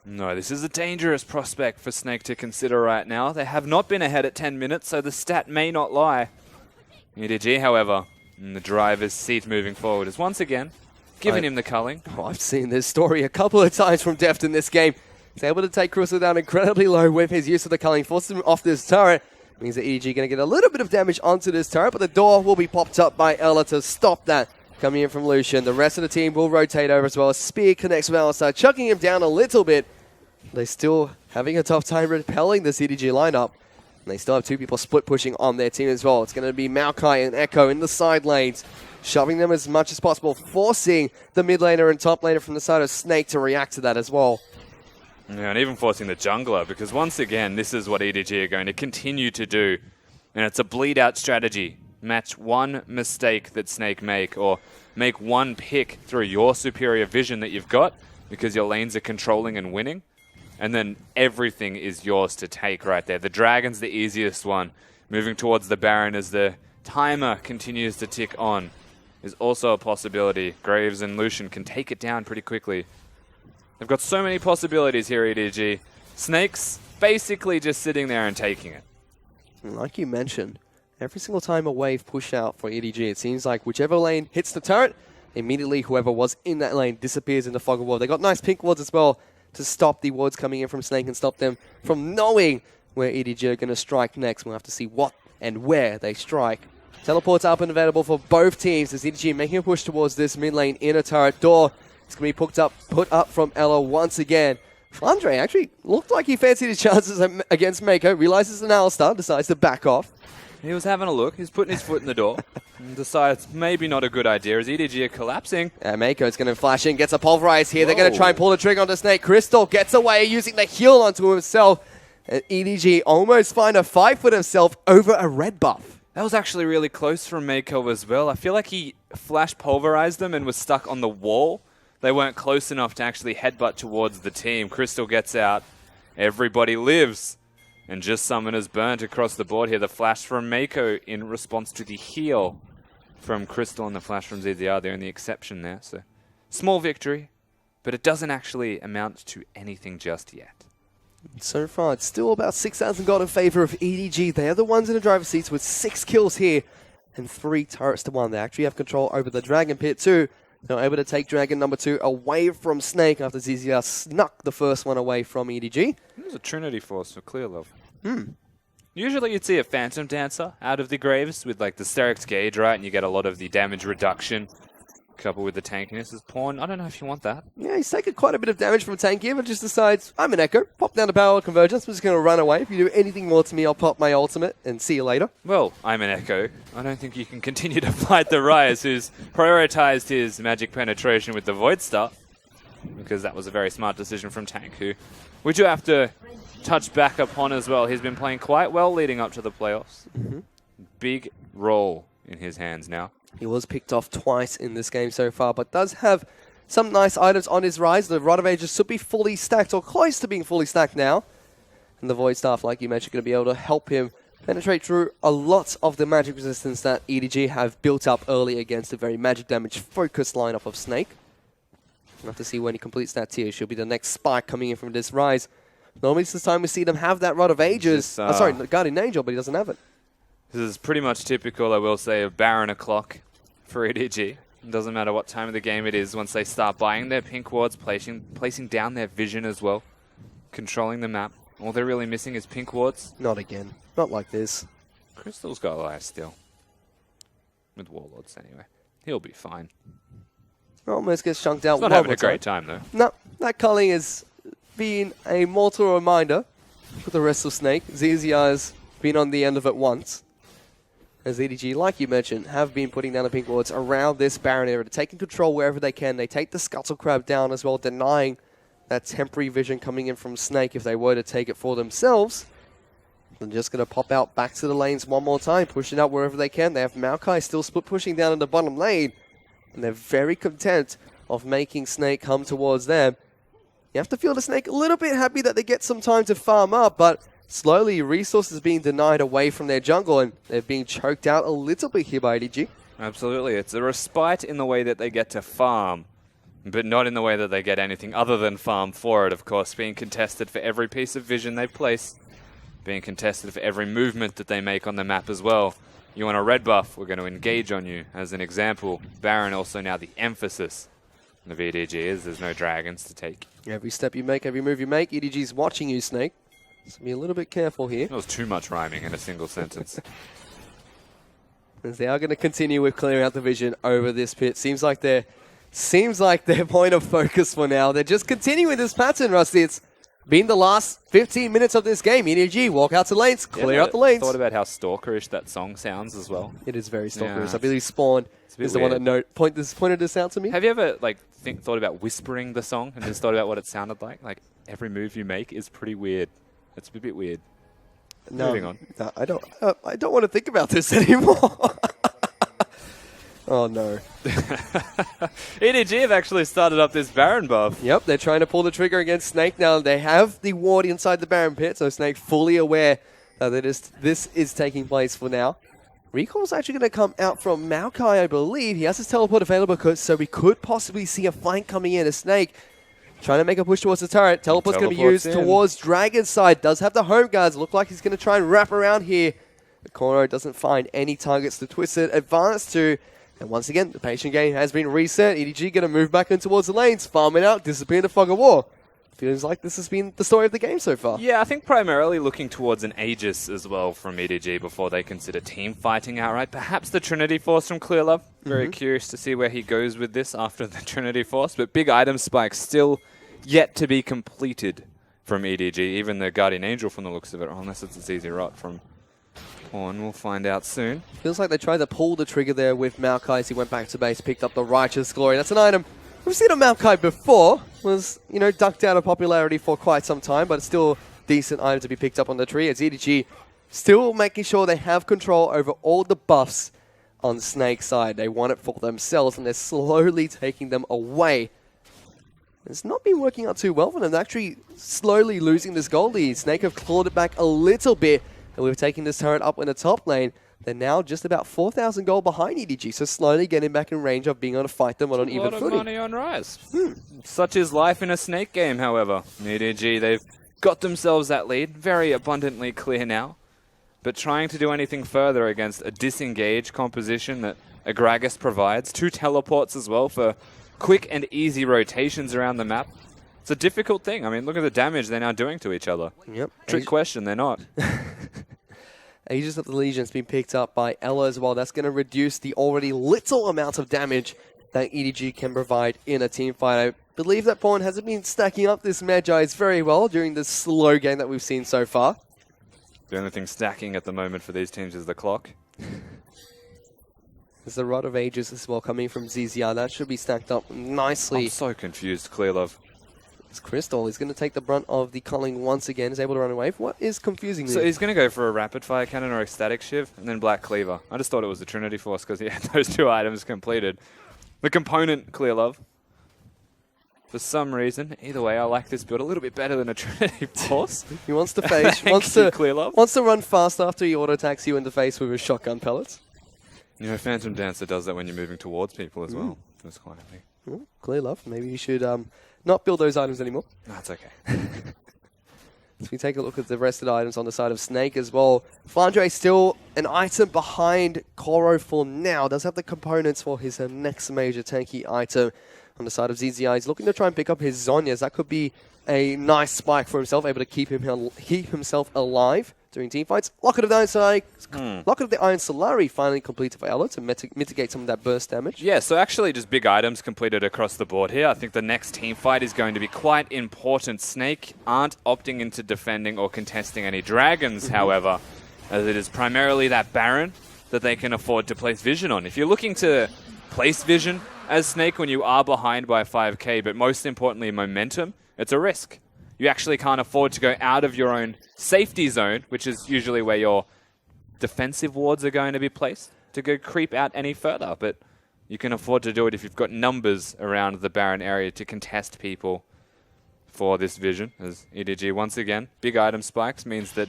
No, this is a dangerous prospect for Snake to consider right now. They have not been ahead at 10 minutes, so the stat may not lie. EDG, however, in the driver's seat moving forward, is once again giving him the culling. Oh, I've seen this story a couple of times from Deft in this game. He's able to take Crystal down incredibly low with his use of the culling, forces him off this turret. Means that EDG going to get a little bit of damage onto this turret, but the door will be popped up by Ella to stop that. Coming in from Lucian. The rest of the team will rotate over as well. Spear connects with Alistar, chucking him down a little bit. They're still having a tough time repelling this EDG lineup. And they still have two people split pushing on their team as well. It's going to be Maokai and Echo in the side lanes, shoving them as much as possible, forcing the mid laner and top laner from the side of Snake to react to that as well. Yeah, and even forcing the jungler, because once again, this is what EDG are going to continue to do. And it's a bleed-out strategy. Match one mistake that Snake make, or make one pick through your superior vision that you've got, because your lanes are controlling and winning. And then everything is yours to take right there. The Dragon's the easiest one. Moving towards the Baron as the timer continues to tick on is also a possibility. Graves and Lucian can take it down pretty quickly. They've got so many possibilities here, EDG. Snake's basically just sitting there and taking it. Like you mentioned, every single time a wave push out for EDG, it seems like whichever lane hits the turret, immediately whoever was in that lane disappears in the fog of war. They got nice pink wards as well to stop the wards coming in from Snake and stop them from knowing where EDG are going to strike next. We'll have to see what and where they strike. Teleports up and available for both teams as EDG making a push towards this mid lane inner turret door. It's going to be put up from Ella once again. Andre actually looked like he fancied his chances against Mako, realizes an Alistar, decides to back off. He was having a look. He's putting his foot in the door and decides maybe not a good idea as EDG are collapsing. Mako's going to flash in, gets a pulverize here. Whoa. They're going to try and pull the trigger onto Snake. Crystal gets away using the heal onto himself. And EDG almost find a fight for himself over a red buff. That was actually really close from Mako as well. I feel like he flash pulverized them and was stuck on the wall. They weren't close enough to actually headbutt towards the team. Crystal gets out. Everybody lives. And just Summoners burnt across the board here. The flash from Mako in response to the heal from Crystal and the flash from ZZR. They're in the exception there. So small victory, but it doesn't actually amount to anything just yet. So far, it's still about 6,000 gold in favor of EDG. They are the ones in the driver's seats with 6 kills here and 3 turrets to 1. They actually have control over the Dragon Pit too. They're able to take Dragon number 2 away from Snake after ZZR snuck the first one away from EDG. It was a Trinity Force for clear love. Usually you'd see a Phantom Dancer out of the Graves with like the Steric's Gauge, right? And you get a lot of the damage reduction coupled with the tankiness as Pawn. I don't know if you want that. Yeah, he's taken quite a bit of damage from tank here, but just decides, I'm an Echo. Pop down to Power Convergence. I'm just going to run away. If you do anything more to me, I'll pop my ultimate and see you later. Well, I'm an Echo. I don't think you can continue to fight the Rise, who's prioritized his magic penetration with the Void Star, because that was a very smart decision from Tank, who we do have to touch back upon as well. He's been playing quite well leading up to the playoffs. Big role in his hands now. He was picked off twice in this game so far, but does have some nice items on his Rise. The Rod of Ages should be fully stacked, or close to being fully stacked now. And the Void Staff, like you mentioned, going to be able to help him penetrate through a lot of the magic resistance that EDG have built up early against a very magic damage focused lineup of Snake. We'll have to see when he completes that tier. She'll be the next spike coming in from this Rise. Normally this time we see them have that Rod of Ages. Sorry, Guardian Angel, but he doesn't have it. This is pretty much typical, I will say, of Baron o'clock for EDG. It doesn't matter what time of the game it is. Once they start buying their pink wards, placing down their vision as well, controlling the map. All they're really missing is pink wards. Not again. Not like this. Crystal's got life still. With Warlords anyway. He'll be fine. Almost gets chunked out. He's not having a great time though. No, that culling has been a mortal reminder for the rest of Snake. ZZR's been on the end of it once. As EDG, like you mentioned, have been putting down the pink wards around this Baron area, taking control wherever they can. They take the Scuttle Crab down as well, denying that temporary vision coming in from Snake if they were to take it for themselves. They're just going to pop out back to the lanes one more time, pushing out wherever they can. They have Maokai still split pushing down in the bottom lane, and they're very content of making Snake come towards them. You have to feel the Snake a little bit happy that they get some time to farm up, but slowly, resources being denied away from their jungle, and they're being choked out a little bit here by EDG. Absolutely. It's a respite in the way that they get to farm, but not in the way that they get anything other than farm for it, of course. Being contested for every piece of vision they place, being contested for every movement that they make on the map as well. You want a red buff, we're going to engage on you. As an example, Baron also now the emphasis of EDG is there's no dragons to take. Every step you make, every move you make, EDG's watching you, Snake. So be a little bit careful here. That was too much rhyming in a single sentence. As they are going to continue with clearing out the vision over this pit. Seems like their point of focus for now. They're just continuing this pattern, Rusty. It's been the last 15 minutes of this game. EDG walk out to lanes, clear out the lanes. Thought about how stalkerish that song sounds as well. It is very stalkerish. Yeah. I believe Spawn is the one that pointed this out to me. Have you ever thought about whispering the song and just thought about what it sounded like? Like every move you make is pretty weird. It's a bit weird. No, Moving on. No, I don't want to think about this anymore. Oh no. EDG have actually started up this Baron buff. Yep, they're trying to pull the trigger against Snake now. They have the ward inside the Baron pit, so Snake fully aware that this is taking place for now. Recall's actually going to come out from Maokai, I believe. He has his teleport available, so we could possibly see a flank coming in. A Snake trying to make a push towards the turret. Teleport's going to be used towards Dragon's side. Does have the home guards. Look like he's going to try and wrap around here. The Koro doesn't find any targets to twist it. Advance to... And once again, the patient game has been reset. EDG going to move back in towards the lanes, farming out, disappear in the fog of war. Feels like this has been the story of the game so far. Yeah, I think primarily looking towards an Aegis as well from EDG before they consider team fighting outright. Perhaps the Trinity Force from Clearlove. Very curious to see where he goes with this after the Trinity Force. But big item spike still yet to be completed from EDG. Even the Guardian Angel from the looks of it, unless it's a ZZ Rot from... We'll find out soon. Feels like they tried to pull the trigger there with Maokai as he went back to base, picked up the Righteous Glory. That's an item we've seen on Maokai before. Was, ducked out of popularity for quite some time, but it's still a decent item to be picked up on the tree. As EDG still making sure they have control over all the buffs on Snake's side. They want it for themselves, and they're slowly taking them away. It's not been working out too well for them. They're actually slowly losing this gold lead. Snake have clawed it back a little bit. And we've taken this turret up in the top lane. They're now just about 4,000 gold behind EDG, so slowly getting back in range of being able to fight them on an even footing. A lot of money on Rise. Such is life in a Snake game, however. EDG, they've got themselves that lead, very abundantly clear now. But trying to do anything further against a disengaged composition that Agragas provides, 2 teleports as well for quick and easy rotations around the map. It's a difficult thing. I mean, look at the damage they're now doing to each other. Yep. Trick question, they're not. Aegis of the Legion has been picked up by Ella as well. That's going to reduce the already little amount of damage that EDG can provide in a team fight. I believe that Pawn hasn't been stacking up this Magi's very well during the slow game that we've seen so far. The only thing stacking at the moment for these teams is the clock. There's the Rod of Ages as well coming from ZZR. That should be stacked up nicely. I'm so confused, Clearlove. Crystal is going to take the brunt of the culling once again. Is able to run away. What is confusing me? So he's going to go for a rapid fire cannon or ecstatic shiv and then Black Cleaver. I just thought it was the Trinity Force because he had those 2 items completed. The component Clearlove. For some reason, either way, I like this build a little bit better than a Trinity Force. He wants to face, wants to run fast after he auto attacks you in the face with his shotgun pellets. Phantom Dancer does that when you're moving towards people as well. That's quite happy. Clear love. Maybe you should not build those items anymore. No, it's okay. If we take a look at the rest of the items on the side of Snake as well, Flandre still an item behind Koro for now. Does have the components for his next major tanky item. On the side of ZZI, he's looking to try and pick up his Zhonya's. That could be a nice spike for himself, able to keep himself alive during team fights. Locket of the Iron Solari finally completed for Ella to mitigate some of that burst damage. Yeah, so actually just big items completed across the board here. I think the next team fight is going to be quite important. Snake aren't opting into defending or contesting any dragons, however, as it is primarily that Baron that they can afford to place vision on. If you're looking to place vision as Snake when you are behind by 5k, but most importantly momentum, it's a risk. You actually can't afford to go out of your own safety zone, which is usually where your defensive wards are going to be placed, to go creep out any further. But you can afford to do it if you've got numbers around the Baron area to contest people for this vision. As EDG, once again, big item spikes means that,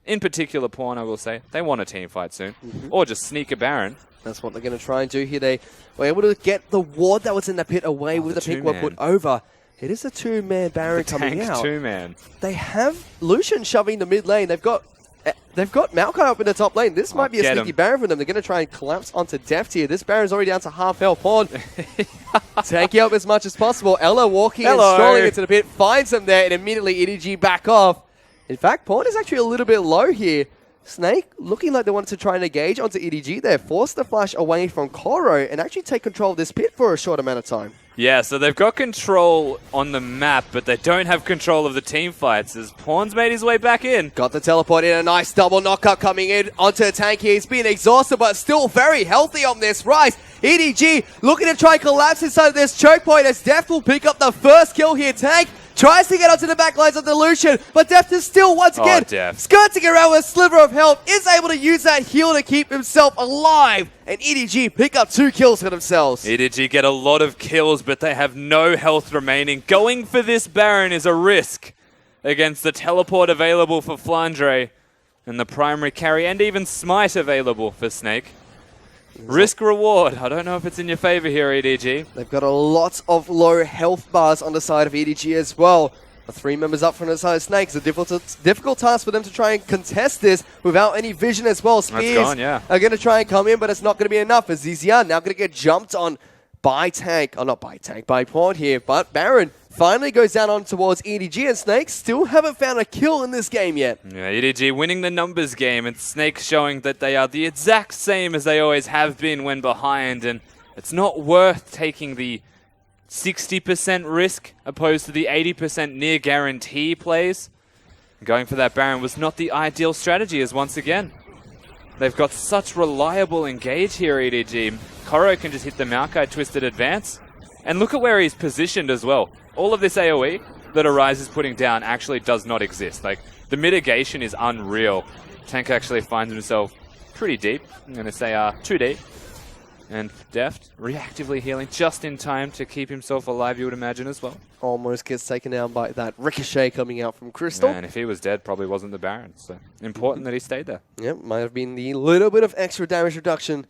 in particular, Pawn, I will say, they want a team fight soon. Or just sneak a Baron. That's what they're going to try and do here. They were able to get the ward that was in the pit away with the pick were put over. It is a 2-man Baron coming out. 2-man. They have Lucian shoving the mid lane. They've got Maokai up in the top lane. This might be a sneaky Baron for them. They're going to try and collapse onto Deft here. This Baron's already down to half health. Pawn taking up as much as possible. Ella walking and strolling into the pit, finds them there, and immediately EDG back off. In fact, Pawn is actually a little bit low here. Snake looking like they wanted to try and engage onto EDG there. Force the flash away from Koro and actually take control of this pit for a short amount of time. Yeah, so they've got control on the map, but they don't have control of the team fights as Pawn's made his way back in. Got the teleport in, a nice double knockup coming in onto the tank here. He's been exhausted, but still very healthy on this rise. EDG looking to try and collapse inside of this choke point as Deft will pick up the first kill here. Tank tries to get onto the back lines of the Lucian, but Deft is still once again skirting around with a sliver of health, is able to use that heal to keep himself alive, and EDG pick up 2 kills for themselves. EDG get a lot of kills, but they have no health remaining. Going for this Baron is a risk against the teleport available for Flandre and the primary carry, and even Smite available for Snake. Risk reward. I don't know if it's in your favor here, EDG. They've got a lot of low health bars on the side of EDG as well. The 3 members up from the side of Snake. It's a difficult task for them to try and contest this without any vision as well. Spears are going to try and come in, but it's not going to be enough as Zizian now going to get jumped on by Tank. Oh, not by Tank, by Pawn here. But Baron finally goes down on towards EDG, and Snake still haven't found a kill in this game yet. Yeah, EDG winning the numbers game, and Snake showing that they are the exact same as they always have been when behind, and it's not worth taking the 60% risk opposed to the 80% near guarantee plays. Going for that Baron was not the ideal strategy, as once again, they've got such reliable engage here, EDG. Koro can just hit the Maokai Twisted Advance, and look at where he's positioned as well. All of this AoE that Arise is putting down actually does not exist. Like, the mitigation is unreal. Tank actually finds himself pretty deep. I'm going to say 2 deep. And Deft reactively healing just in time to keep himself alive, you would imagine, as well. Almost gets taken down by that ricochet coming out from Crystal. Yeah, and if he was dead, probably wasn't the Baron. So important that he stayed there. Yep, might have been the little bit of extra damage reduction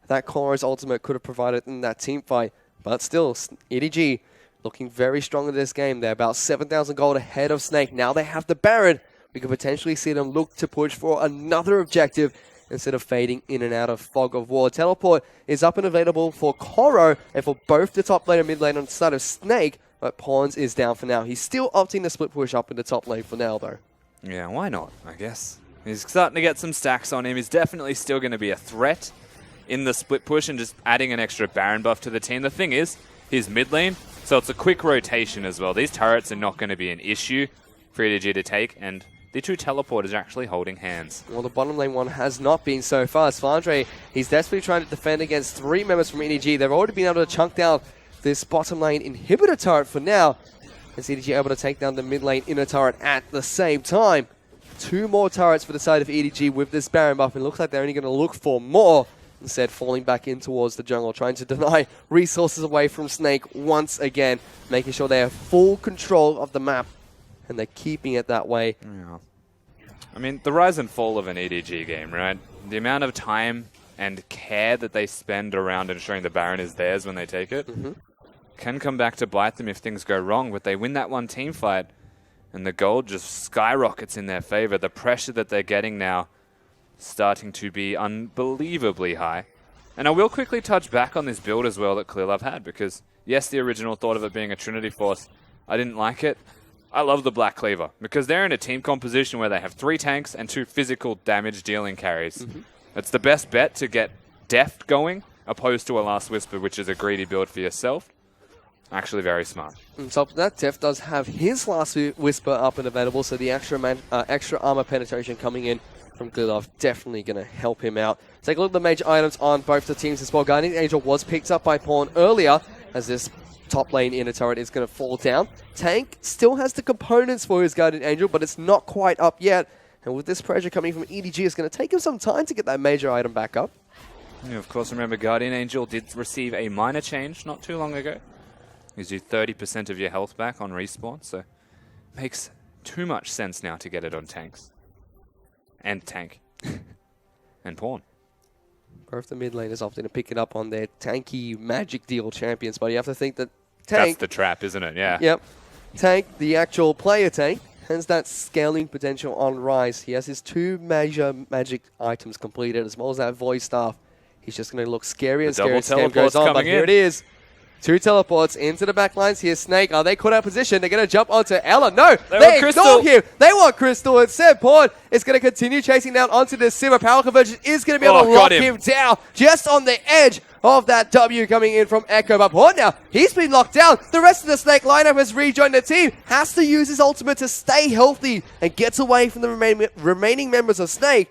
that Koro's ultimate could have provided in that team fight. But still, EDG looking very strong in this game. They're about 7,000 gold ahead of Snake. Now they have the Baron. We could potentially see them look to push for another objective instead of fading in and out of Fog of War. Teleport is up and available for Koro and for both the top lane and mid lane on the side of Snake, but Pawns is down for now. He's still opting to split push up in the top lane for now, though. Yeah, why not, I guess. He's starting to get some stacks on him. He's definitely still going to be a threat in the split push and just adding an extra Baron buff to the team. The thing is, he's mid lane, so it's a quick rotation as well. These turrets are not going to be an issue for EDG to take, and the 2 teleporters are actually holding hands. Well, the bottom lane one has not been so far. Flandre, he's desperately trying to defend against 3 members from EDG. They've already been able to chunk down this bottom lane inhibitor turret for now. Is EDG able to take down the mid lane inner turret at the same time? 2 more turrets for the side of EDG with this Baron buff, and it looks like they're only going to look for more. Instead, falling back in towards the jungle, trying to deny resources away from Snake once again, making sure they have full control of the map, and they're keeping it that way. Yeah. I mean, the rise and fall of an EDG game, right? The amount of time and care that they spend around ensuring the Baron is theirs when they take it can come back to bite them if things go wrong, but they win that one team fight, and the gold just skyrockets in their favor. The pressure that they're getting now starting to be unbelievably high. And I will quickly touch back on this build as well that Clearlove had, because yes, the original thought of it being a Trinity Force, I didn't like it. I love the Black Cleaver, because they're in a team composition where they have 3 tanks and 2 physical damage dealing carries. It's the best bet to get Deft going, opposed to a Last Whisper, which is a greedy build for yourself. Actually very smart. On top of that, Deft does have his Last Whisper up and available, so the extra armor penetration coming in from Clearlove definitely going to help him out. Take a look at the major items on both the teams as well. Guardian Angel was picked up by Pawn earlier, as this top lane inner turret is going to fall down. Tank still has the components for his Guardian Angel, but it's not quite up yet. And with this pressure coming from EDG, it's going to take him some time to get that major item back up. Yeah, of course, remember, Guardian Angel did receive a minor change not too long ago. Gives you 30% of your health back on respawn, so makes too much sense now to get it on tanks. And tank. And Pawn. Both the mid laners opting to pick it up on their tanky magic deal champions, but you have to think that Tank... That's the trap, isn't it? Yeah. Yep. Tank, the actual player Tank, has that scaling potential on Rise. He has his 2 major magic items completed, as well as that voice staff. He's just going to look scarier and scarier as the game goes on, but here it is. Two teleports into the back lines here. Snake, are they caught out of position? They're going to jump onto Ella. No, they ignore him. They want Crystal instead. Pawn is going to continue chasing down onto the Sivir. Power conversion is going to be able to lock him down just on the edge of that W coming in from Echo. But Pawn now, he's been locked down. The rest of the Snake lineup has rejoined the team. Has to use his ultimate to stay healthy and gets away from the remaining members of Snake.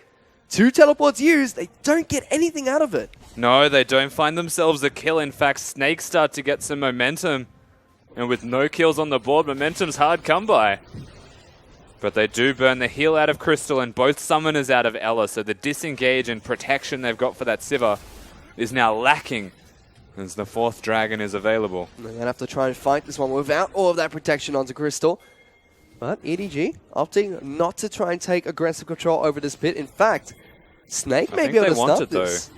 Two teleports used, they don't get anything out of it. No, they don't find themselves a kill. In fact, Snake start to get some momentum. And with no kills on the board, momentum's hard come by. But they do burn the heal out of Crystal and both summoners out of Ella. So the disengage and protection they've got for that Sivir is now lacking as the fourth dragon is available. They're going to have to try and fight this one without all of that protection onto Crystal. But EDG opting not to try and take aggressive control over this pit. In fact, Snake may be able to stop this.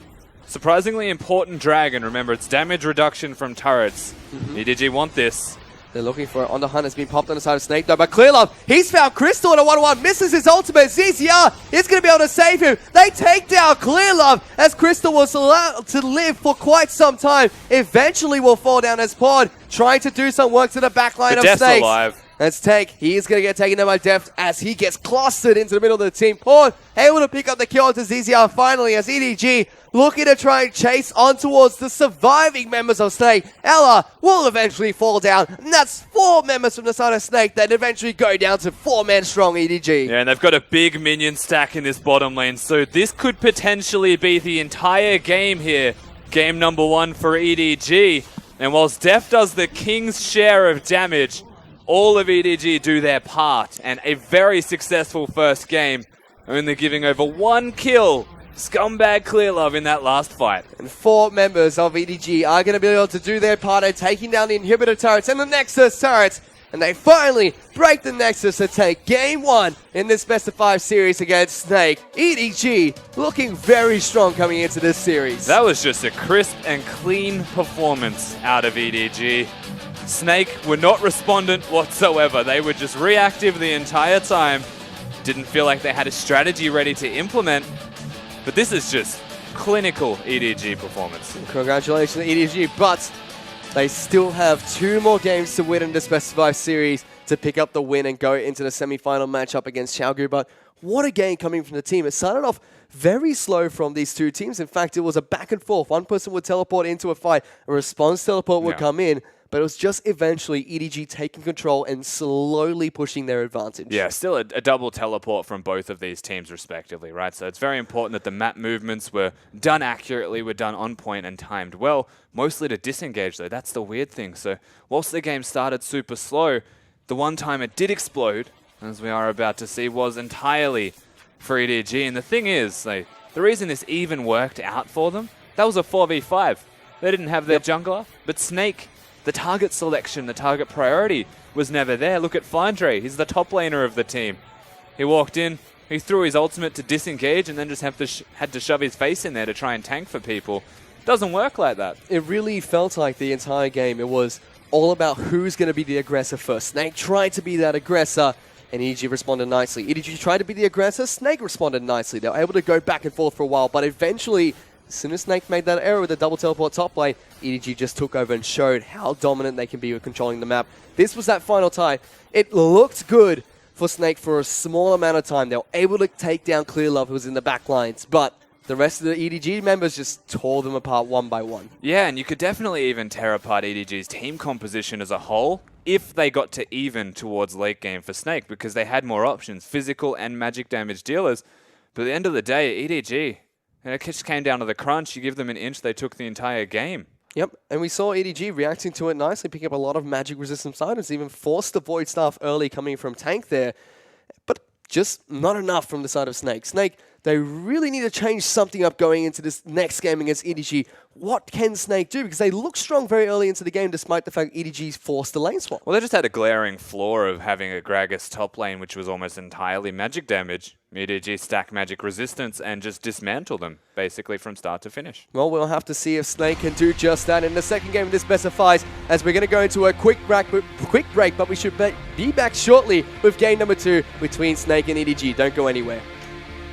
Surprisingly important dragon. Remember, it's damage reduction from turrets. EDG want this. They're looking for it. On the hunt has been popped on the side of Snake though, but Clearlove, he's found Crystal in a 1-1, misses his ultimate. ZZR is going to be able to save him. They take down Clearlove as Crystal was allowed to live for quite some time. Eventually will fall down as Pod, trying to do some work to the back line of Snake. Alive. Let's take. He is going to get taken down by Deft as he gets clustered into the middle of the team. Pawn able to pick up the kill onto ZZR finally as EDG looking to try and chase on towards the surviving members of Snake. Ella will eventually fall down. And that's 4 members from the side of Snake that eventually go down to 4 men strong EDG. Yeah, and they've got a big minion stack in this bottom lane. So this could potentially be the entire game here. Game number 1 for EDG. And whilst Deft does the king's share of damage, all of EDG do their part, and a very successful first game, only giving over 1 kill. Scumbag Clearlove in that last fight. And 4 members of EDG are going to be able to do their part of taking down the inhibitor turrets and the Nexus turrets. And they finally break the Nexus to take game 1 in this best of 5 series against Snake. EDG looking very strong coming into this series. That was just a crisp and clean performance out of EDG. Snake were not respondent whatsoever. They were just reactive the entire time. Didn't feel like they had a strategy ready to implement. But this is just clinical EDG performance. Congratulations EDG, but they still have 2 more games to win in this best of 5 series to pick up the win and go into the semi-final matchup against Xiaogu. But what a game coming from the team. It started off very slow from these 2 teams. In fact, it was a back and forth. One person would teleport into a fight, a response teleport would come in. But it was just eventually EDG taking control and slowly pushing their advantage. Yeah, still a double teleport from both of these teams respectively, right? So it's very important that the map movements were done accurately, were done on point and timed well. Mostly to disengage though, that's the weird thing. So whilst the game started super slow, the one time it did explode, as we are about to see, was entirely for EDG. And the thing is, the reason this even worked out for them, that was a 4v5. They didn't have their jungler, but Snake, the target selection, the target priority was never there. Look at Findray. He's the top laner of the team. He walked in, he threw his ultimate to disengage and then just had to shove his face in there to try and tank for people. Doesn't work like that. It really felt like the entire game, it was all about who's going to be the aggressor first. Snake tried to be that aggressor, and EDG responded nicely. EDG tried to be the aggressor, Snake responded nicely. They were able to go back and forth for a while, but eventually, as soon as Snake made that error with the double teleport top lane, EDG just took over and showed how dominant they can be with controlling the map. This was that final tie. It looked good for Snake for a small amount of time. They were able to take down Clearlove, who was in the back lines, but the rest of the EDG members just tore them apart one by one. Yeah, and you could definitely even tear apart EDG's team composition as a whole if they got to even towards late game for Snake, because they had more options, physical and magic damage dealers. But at the end of the day, EDG, and it just came down to the crunch. You give them an inch, they took the entire game. Yep, and we saw EDG reacting to it nicely, picking up a lot of magic resistance items, even forced the Void Staff early coming from tank there. But just not enough from the side of Snake. Snake, they really need to change something up going into this next game against EDG. What can Snake do? Because they look strong very early into the game, despite the fact EDG's forced the lane swap. Well, they just had a glaring flaw of having a Gragas top lane, which was almost entirely magic damage. EDG stack magic resistance and just dismantle them, basically from start to finish. Well, we'll have to see if Snake can do just that in the second game of this best of 5, as we're going to go into a quick break, but we should be back shortly with game number 2 between Snake and EDG. Don't go anywhere.